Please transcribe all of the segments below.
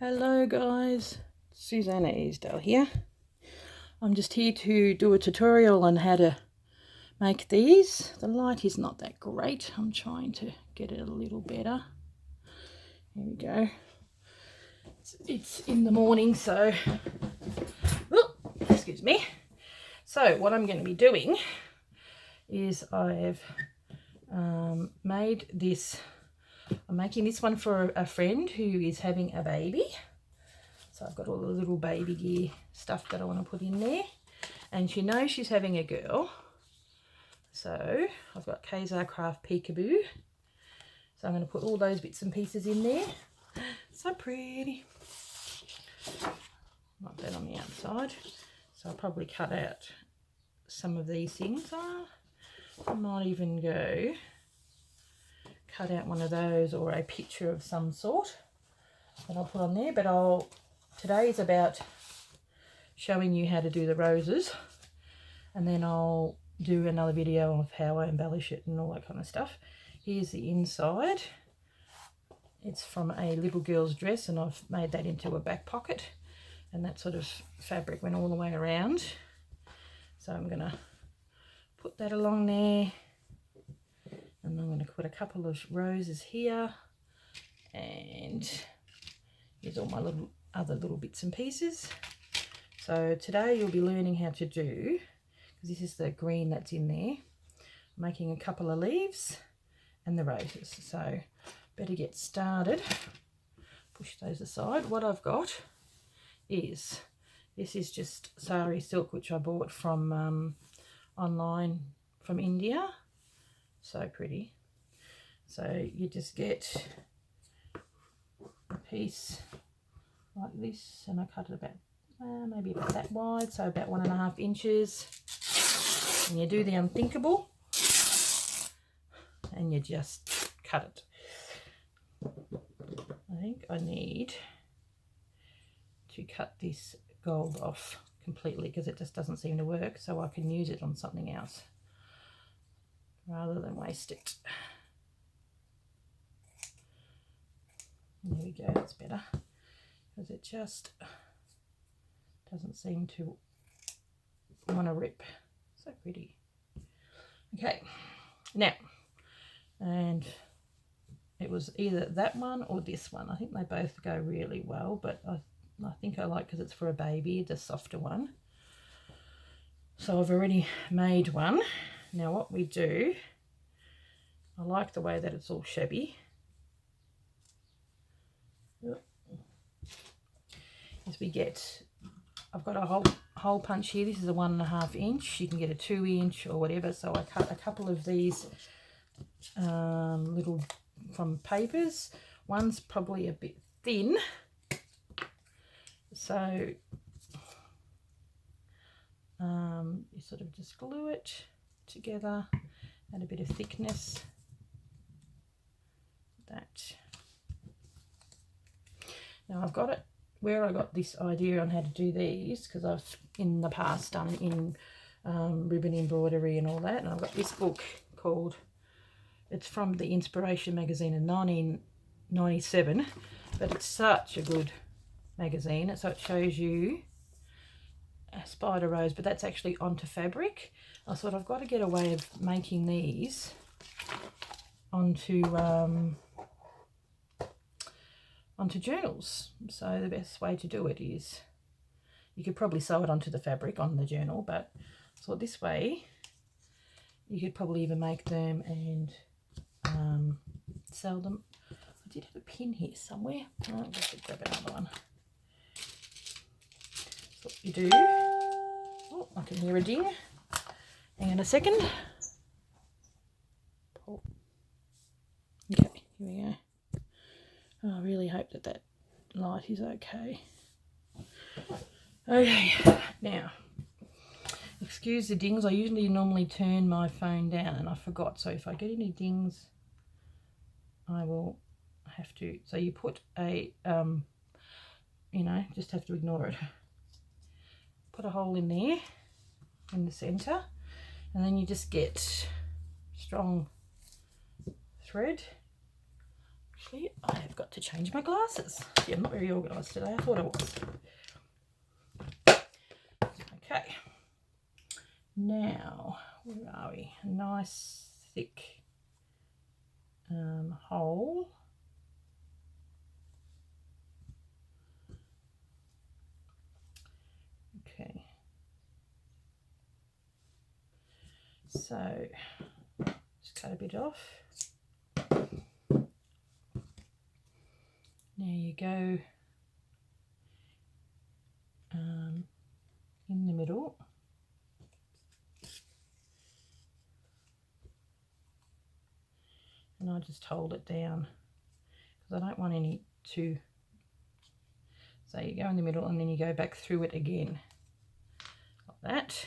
Hello guys, Susanna Easdale here. I'm just here to do a tutorial on how to make these. The light is not that great. I'm trying to get it a little better. Here we go. It's in the morning, so excuse me. So what I'm going to be doing is I've made this. I'm making this one for a friend who is having a baby. So I've got all the little baby gear stuff that I want to put in there. And she knows she's having a girl. So I've got Kazar Craft Peekaboo. So I'm going to put all those bits and pieces in there. So pretty. Like that on the outside. So I'll probably cut out some of these things. I might even go cut out one of those or a picture of some sort that I'll put on there. But today is about showing you how to do the roses, and then I'll do another video of how I embellish it and all that kind of stuff. Here's the inside. It's from a little girl's dress, and I've made that into a back pocket, and that sort of fabric went all the way around. So I'm going to put that along there. And I'm going to put a couple of roses here, and here's all my other little bits and pieces. So today you'll be learning how to do, because this is the green that's in there, making a couple of leaves and the roses. So better get started. Push those aside. What I've got is, this is just sari silk, which I bought from online from India. So pretty. So you just get a piece like this, and I cut it about maybe about that wide, so about 1.5 inches, and you do the unthinkable and you just cut it. I think I need to cut this gold off completely because it just doesn't seem to work, so I can use it on something else rather than waste it. There we go, that's better, because it just doesn't seem to want to rip. So pretty. Okay, now, and it was either that one or this one. I think they both go really well, but I think I like, because it's for a baby, the softer one. So I've already made one. Now what we do, I like the way that it's all shabby, is we get, I've got a hole punch here. This is a 1.5 inch. You can get a 2 inch or whatever. So I cut a couple of these little from papers. One's probably a bit thin, so you sort of just glue it together, add a bit of thickness. That. Now I've got it where I got this idea on how to do these, because I've in the past done in ribbon embroidery and all that, and I've got this book called, it's from the Inspiration magazine in 1997, but it's such a good magazine. So it shows you a spider rose, but that's actually onto fabric. I thought I've got to get a way of making these onto journals. So the best way to do it is, you could probably sew it onto the fabric on the journal, but I thought this way you could probably even make them and sell them. I did have a pin here somewhere. I'll just grab another one. So what you do, oh, I can hear a ding. Hang on a second. Oh. Okay, here we go. Oh, I really hope that that light is okay. Okay, now, excuse the dings. I usually normally turn my phone down, and I forgot. So if I get any dings, I will have to. So you put a, you know, just have to ignore it. Put a hole in there, in the centre, and then you just get strong thread. Actually, I have got to change my glasses. Yeah, I'm not very organised today. I thought I was. Okay. Now, where are we? A nice thick hole. Okay. So, just cut a bit off. There you go. In the middle. And I just hold it down because I don't want any to. So you go in the middle and then you go back through it again, like that.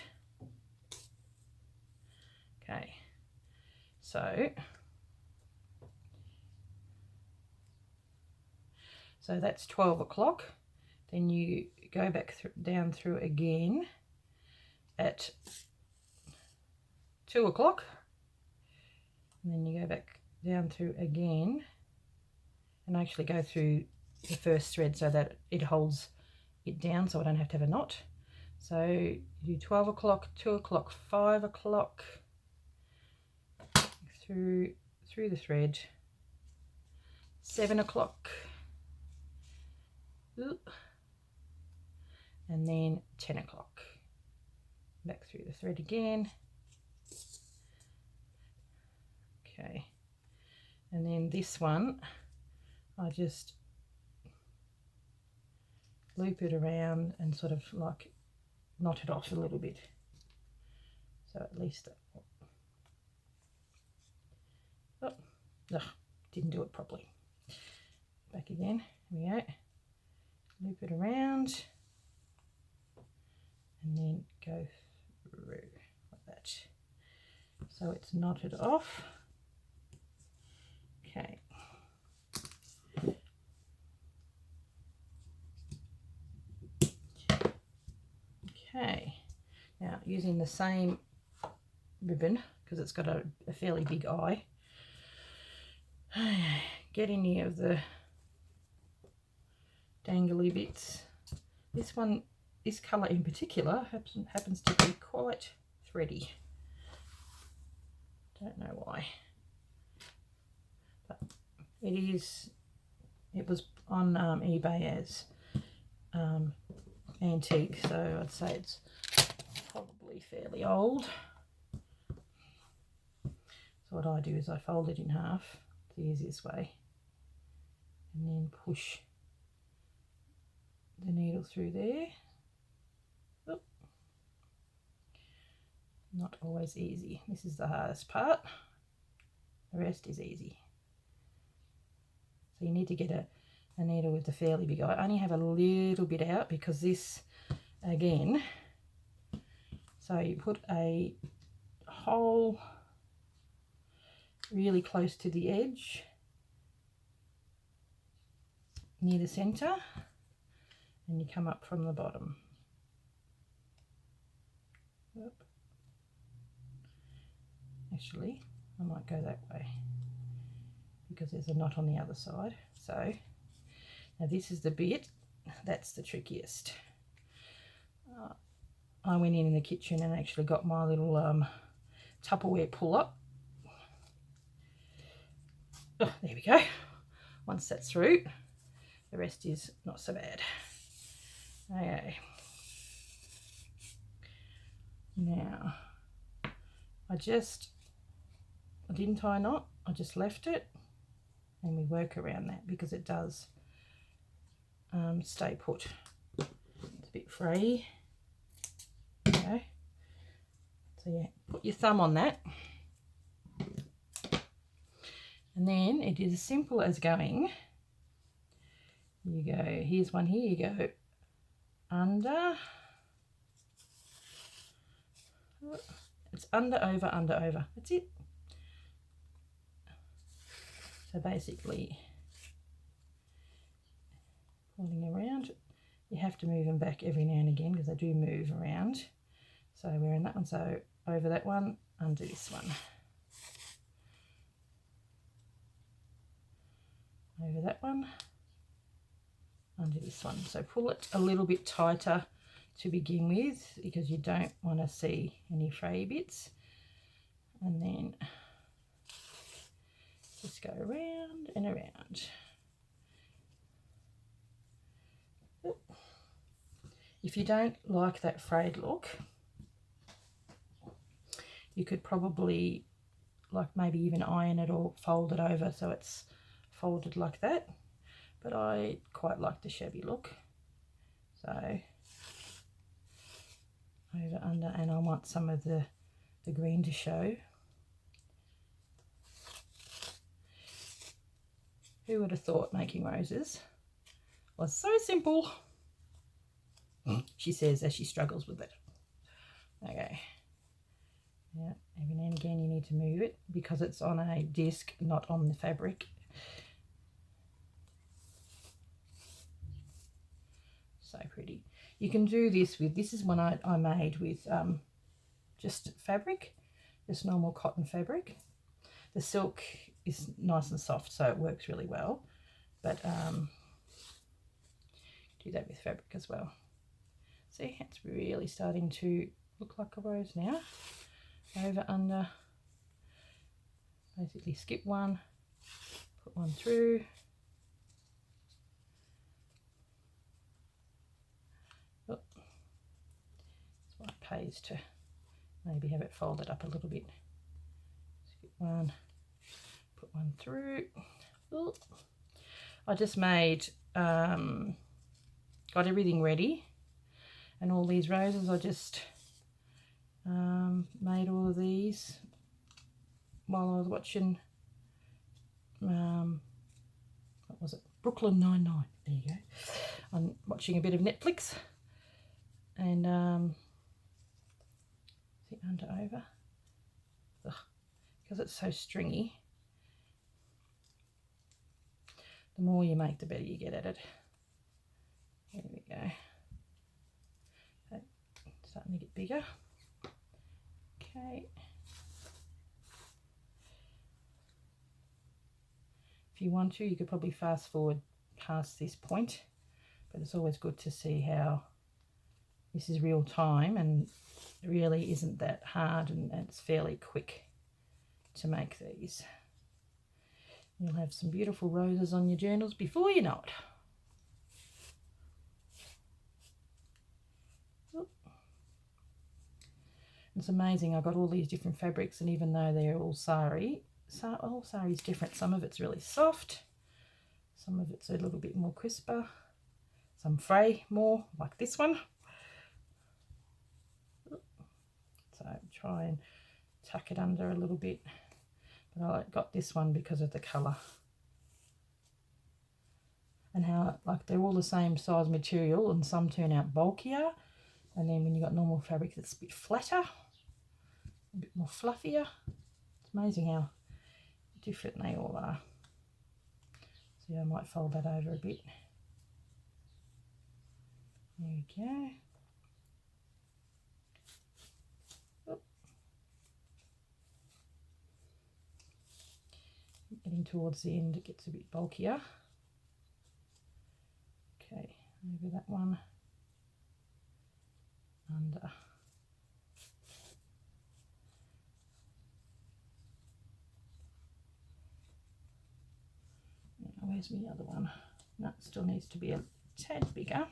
Okay, so that's 12 o'clock. Then you go back down through again at 2 o'clock, and then you go back down through again and actually go through the first thread so that it holds it down so I don't have to have a knot. So you do 12 o'clock, 2 o'clock, 5 o'clock, through the thread, 7 o'clock, and then 10 o'clock. Back through the thread again. Okay, and then this one I just loop it around and sort of like knot it off a little bit, so at least didn't do it properly. Back again. Here we go. Loop it around and then go through like that, so it's knotted off. Okay. Okay, now using the same ribbon because it's got a fairly big eye, get any of the dangly bits. This colour in particular happens to be quite thready. Don't know why, but it was on eBay as antique, so I'd say it's probably fairly old. So what I do is I fold it in half, the easiest way, and then push the needle through there. Oop. Not always easy. This is the hardest part. The rest is easy. So you need to get a needle with a fairly big eye. I only have a little bit out because this, again, so you put a hole really close to the edge near the center, and you come up from the bottom. Oop. Actually, I might go that way because there's a knot on the other side. So now this is the bit that's the trickiest. I went in the kitchen and actually got my little Tupperware puller. Oh, there we go. Once that's through, the rest is not so bad. Okay. Now, I didn't tie a knot, I just left it, and we work around that because it does stay put. It's a bit frayy. Okay. So yeah, put your thumb on that. And then it is as simple as going, you go, here's one here, you go under, it's under, over, that's it. So basically, pulling around, you have to move them back every now and again because they do move around. So we're in that one, so over that one, under this one. over that one, under this one. So pull it a little bit tighter to begin with because you don't want to see any fray bits, and then just go around and around. If you don't like that frayed look, you could probably like maybe even iron it or fold it over so it's folded like that, but I quite like the shabby look. So over, under, and I want some of the green to show. Who would have thought making roses was so simple? She says as she struggles with it. Okay. Yeah, every now and again you need to move it because it's on a disc, not on the fabric. So pretty. You can do this with, this is one I made with just fabric, just normal cotton fabric. The silk is nice and soft, so it works really well, but do that with fabric as well. See, it's really starting to look like a rose now. Over, under, basically skip one, put one through, oh, that's why it pays to maybe have it folded up a little bit. Skip one, put one through. Oh. I just made, got everything ready, and all these roses I just made all of these while I was watching, what was it, Brooklyn Nine-Nine, there you go. I'm watching a bit of Netflix, and see, under, over, because it's so stringy, the more you make the better you get at it. There we go. Okay, starting to get bigger. Okay. If you want to, you could probably fast forward past this point, but it's always good to see how this is real time and it really isn't that hard, and it's fairly quick to make these. You'll have some beautiful roses on your journals before you know it. It's amazing, I got all these different fabrics, and even though they're all sari, all sari is different. Some of it's really soft, some of it's a little bit more crisper, some fray more, like this one. So try and tuck it under a little bit, but I got this one because of the colour and how like they're all the same size material, and some turn out bulkier, and then when you've got normal fabric that's a bit flatter, a bit more fluffier. It's amazing how different they all are. So I might fold that over a bit. There we go. Oh. Getting towards the end, it gets a bit bulkier. Okay, over that one, under. Now, where's my other one? No, it still needs to be a tad bigger.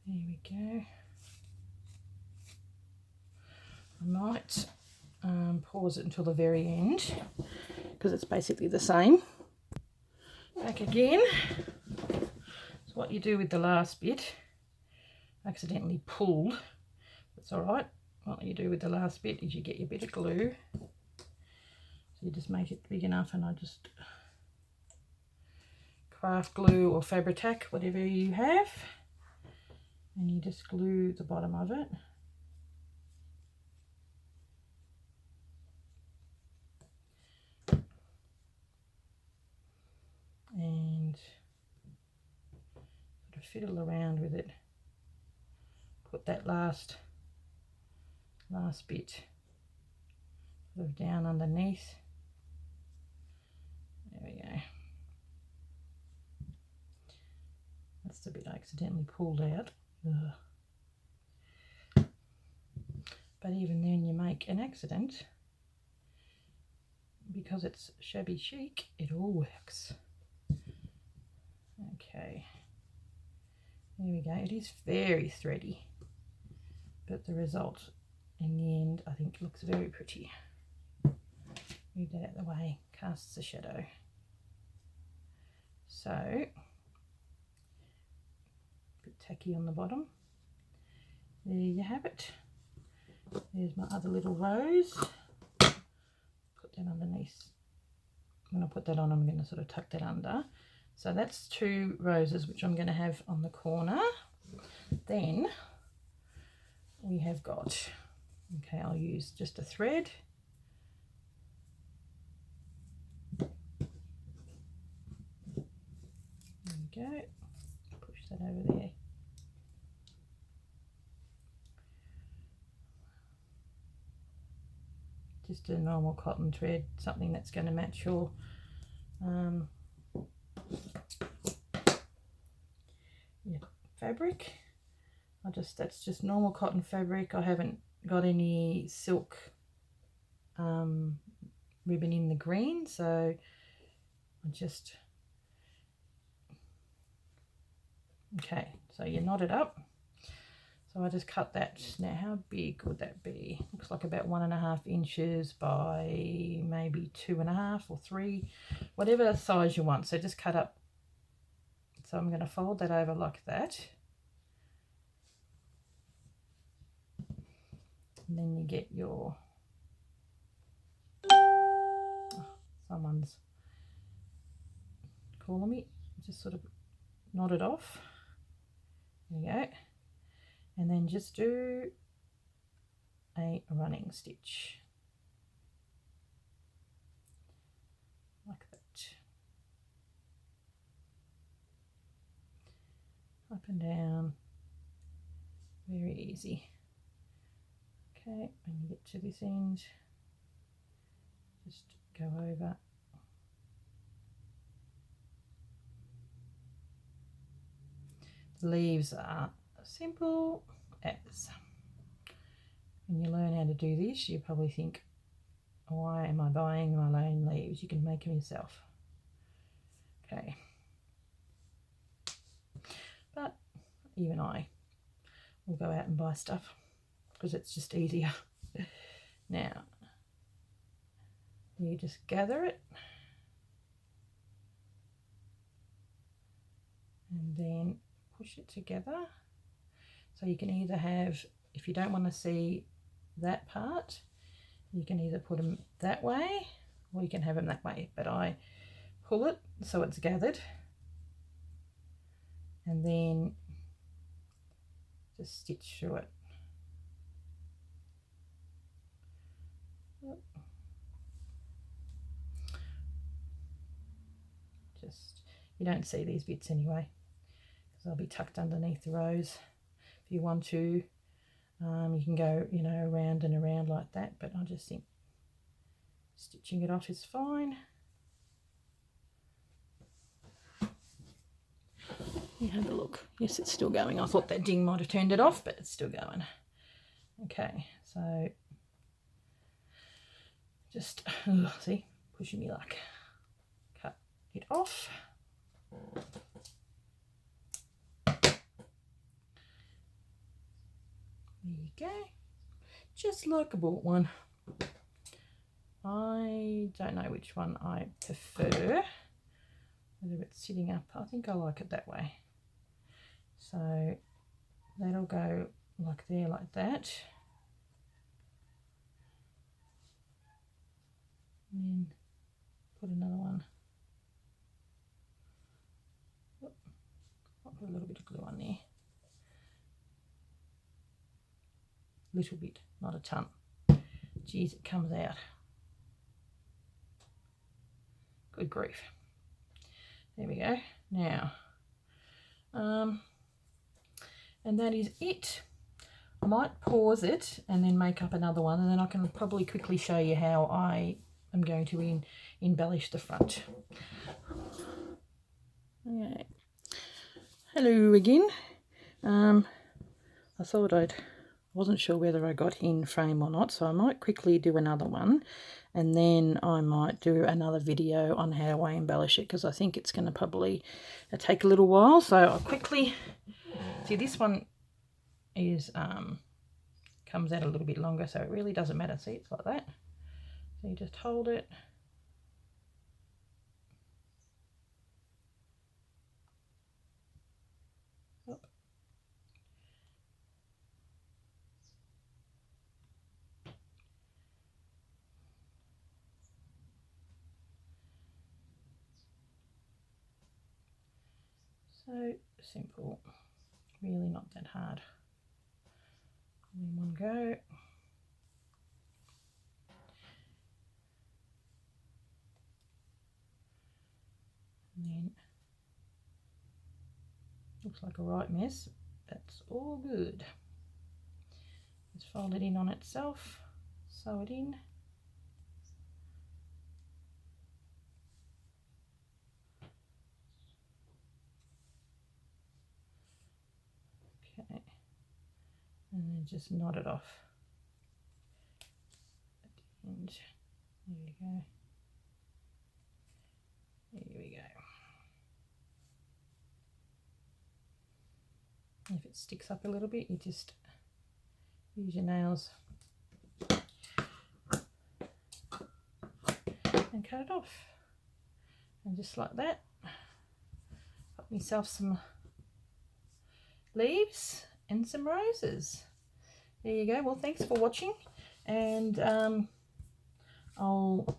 There we go. I might pause it until the very end because it's basically the same. Back again. So what you do with the last bit, accidentally pulled, that's all right. What you do with the last bit is you get your bit of glue. So you just make it big enough, and I just craft glue or Fabri-Tac, whatever you have, and you just glue the bottom of it. And sort of fiddle around with it. Put that last last bit sort of down underneath. There we go. That's the bit I accidentally pulled out. Ugh. But even then you make an accident. Because it's shabby chic, it all works. Okay, there we go. It is very thready, but the result in the end I think looks very pretty. Move that out of the way, casts a shadow. So, a bit tacky on the bottom. There you have it. There's my other little rose. Put that underneath. When I put that on, I'm going to sort of tuck that under. So that's 2 roses, which I'm going to have on the corner. Then we have got, okay, I'll use just a thread. There we go. Push that over there. Just a normal cotton thread, something that's going to match your fabric. That's just normal cotton fabric. I haven't got any silk ribbon in the green, so I just, okay, so you knot it up. So I just cut that. Now how big would that be? Looks like about 1.5 inches by maybe 2.5 or 3, whatever size you want. So just cut up. So I'm going to fold that over like that. And then you get your, oh, someone's calling me. Just sort of knot it off. There you go. And then just do a running stitch like that, up and down, very easy. Okay, when you get to this end, just go over. The leaves are simple as. When you learn how to do this, you probably think, why am I buying my own leaves? You can make them yourself. Okay. But even I will go out and buy stuff because it's just easier. Now, you just gather it and then push it together. So you can either have, if you don't want to see that part, you can either put them that way or you can have them that way. But I pull it so it's gathered and then just stitch through it. Just, you don't see these bits anyway because they'll be tucked underneath the rose. If you want to, you can go, you know, around and around like that, but I just think stitching it off is fine. You have a look. Yes, it's still going. I thought that ding might have turned it off, but it's still going. Okay, so just, see, pushing me luck. Cut it off. There you go. Just like I bought one. I don't know which one I prefer. Whether it's sitting up, I think I like it that way. So that'll go like there, like that. And then put another one. I'll put a little bit of glue on there. Little bit, not a ton. Geez, it comes out. Good grief. There we go. Now, and that is it. might pause it and then make up another one, and then I can probably quickly show you how I am going to embellish the front. Okay. Hello again. I thought wasn't sure whether I got in frame or not, so I might quickly do another one, and then I might do another video on how I embellish it, because I think it's going to probably take a little while. So I'll quickly see, this one is comes out a little bit longer, so it really doesn't matter. See, it's like that. So you just hold it. So simple, really not that hard. In one go. And then looks like a right mess. That's all good. Just fold it in on itself, sew it in. Okay, and then just knot it off at the end. There we go. There we go. If it sticks up a little bit, you just use your nails and cut it off. And just like that, got myself some leaves and some roses. There you go. Well, thanks for watching, and I'll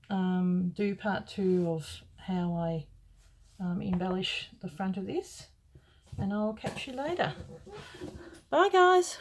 do part 2 of how I embellish the front of this, and I'll catch you later. Bye guys.